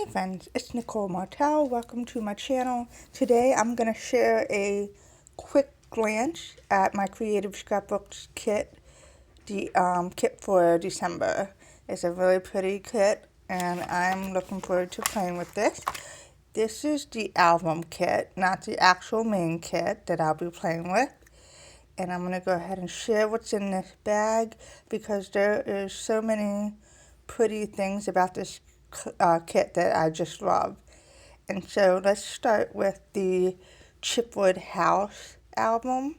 Hi friends, it's Nicole Martel. Welcome to my channel. Today I'm going to share a quick glance at my Creative Scrapbooks kit, the kit for December. It's a really pretty kit and I'm looking forward to playing with this. This is the album kit, not the actual main kit that I'll be playing with. And I'm going to go ahead and share what's in this bag because there is so many pretty things about this kit that I just love. And so let's start with the Chipboard House album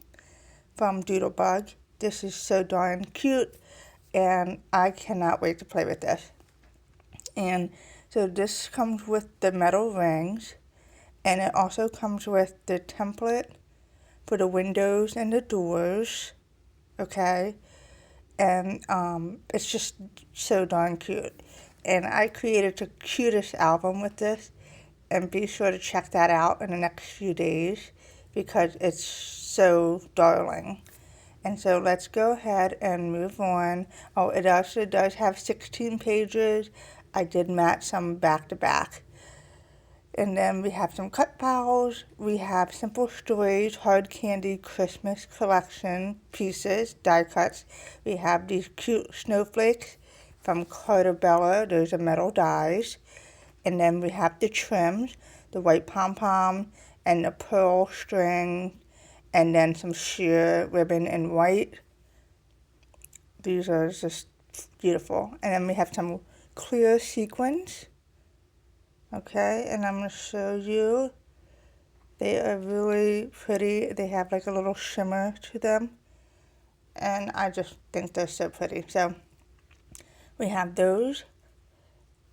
from Doodlebug. This is so darn cute and I cannot wait to play with this. And so this comes with the metal rings and it also comes with the template for the windows and the doors, okay? And it's just so darn cute. And I created the cutest album with this, and be sure to check that out in the next few days because it's so darling. And so let's go ahead and move on. Oh, it also does have 16 pages. I did match some back to back. And then we have some cut files. We have Simple Stories, Hard Candy Christmas Collection pieces, die cuts. We have these cute snowflakes from Carter Bella. Those are metal dies. And then we have the trims, the white pom-pom and the pearl string. And then some sheer ribbon in white. These are just beautiful. And then we have some clear sequins. Okay, and I'm going to show you. They are really pretty. They have like a little shimmer to them. And I just think they're so pretty. So we have those.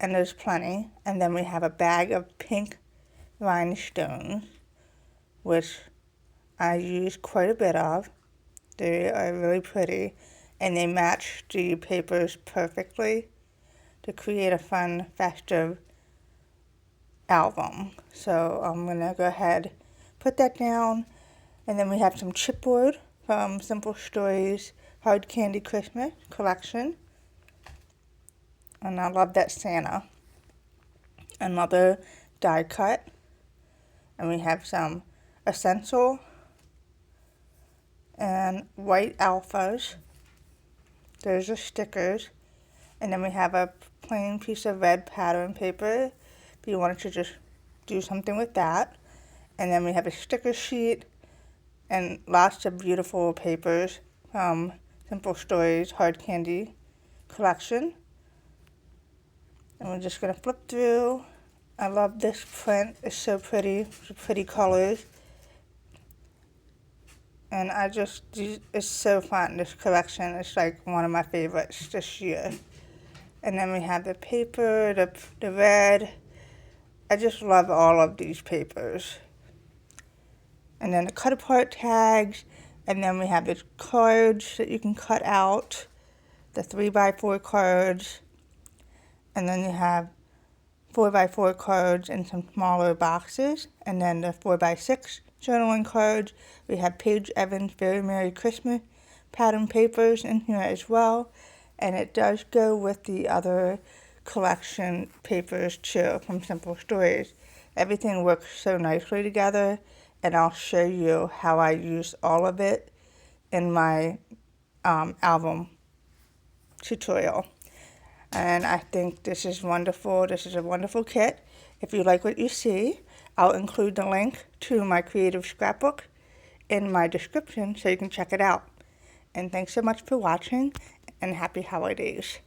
And there's plenty. And then we have a bag of pink rhinestones, which I use quite a bit of. They are really pretty. And they match the papers perfectly to create a fun, festive album. So I'm gonna go ahead, put that down, and then we have some chipboard from Simple Stories Hard Candy Christmas Collection, and I love that Santa. Another die cut, and we have some essential and white alphas. Those are stickers, and then we have a plain piece of red pattern paper if you wanted to just do something with that. And then we have a sticker sheet and lots of beautiful papers from Simple Stories Hard Candy Collection. And we're just going to flip through. I love this print. It's so pretty. Pretty colors. And it's so fun, this collection. It's like one of my favorites this year. And then we have the paper, the red. I just love all of these papers. And then the cut apart tags. And then we have the cards that you can cut out. The 3x4 cards. And then you have 4x4 cards in some smaller boxes. And then the 4x6 journaling cards. We have Paige Evans' Very Merry Christmas pattern papers in here as well. And it does go with the other collection papers too from Simple Stories. Everything works so nicely together, and I'll show you how I use all of it in my album tutorial. And I think this is wonderful. This is a wonderful kit. If you like what you see, I'll include the link to my Creative Scrapbook in my description so you can check it out. And thanks so much for watching, and happy holidays.